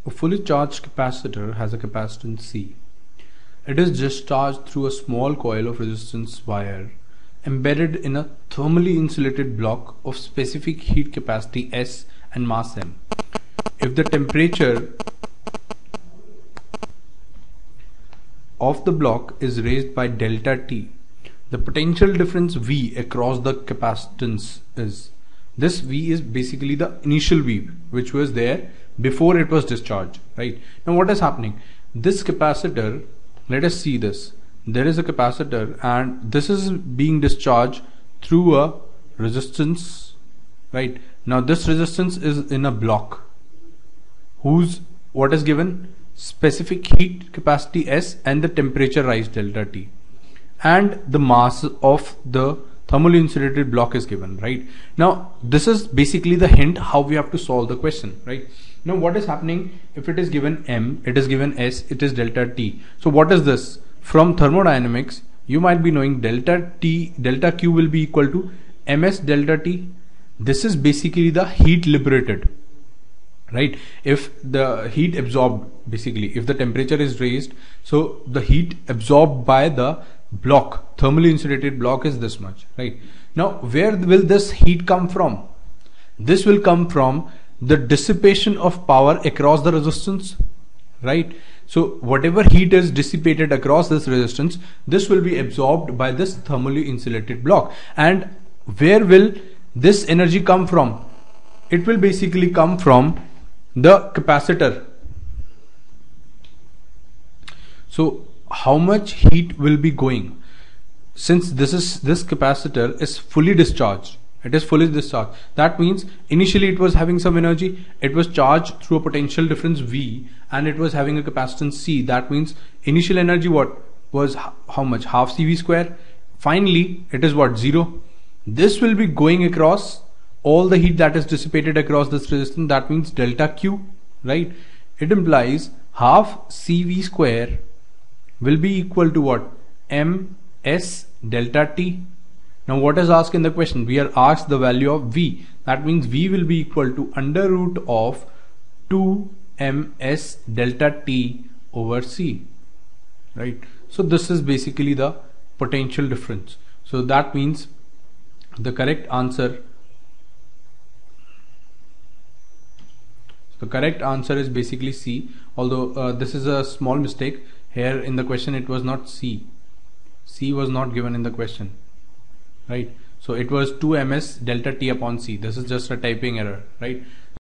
A fully charged capacitor has a capacitance C. It is discharged through a small coil of resistance wire embedded in a thermally insulated block of specific heat capacity S and mass M. If the temperature of the block is raised by delta T, the potential difference V across the capacitance is. This V is basically the initial V which was there before it was discharged, right? Now what is happening? This capacitor, let us see this. There is a capacitor and this is being discharged through a resistance, right? Now this resistance is in a block whose what is given? Specific heat capacity S and the temperature rise delta T, and the mass of the thermally insulated block is given, right? Now this is basically the hint how we have to solve the question, right? Now what is happening? If it is given M, it is given S, it is delta T. So what is this? From thermodynamics you might be knowing delta Q will be equal to ms delta T. This is basically the heat liberated, right? If the heat absorbed, basically if the temperature is raised, so the heat absorbed by the block, thermally insulated block, is this much, right? Now where will this heat come from? This will come from the dissipation of power across the resistance, right? So whatever heat is dissipated across this resistance, this will be absorbed by this thermally insulated block. And where will this energy come from? It will basically come from the capacitor. So how much heat will be going? Since this capacitor is fully discharged, it is fully discharged, that means initially it was having some energy, it was charged through a potential difference V, and it was having a capacitance C. That means initial energy what was how much? Half CV square. Finally it is what? 0. This will be going across all the heat that is dissipated across this resistance, that means delta Q, right? It implies half CV square will be equal to what? MS delta T. Now what is asked in the question? We are asked the value of V. That means V will be equal to under root of 2 ms delta T over C, right? So this is basically the potential difference. So that means the correct answer is basically C, although this is a small mistake here in the question. It was not C. C was not given in the question, right? So it was 2 ms delta T upon C. This is just a typing error, right?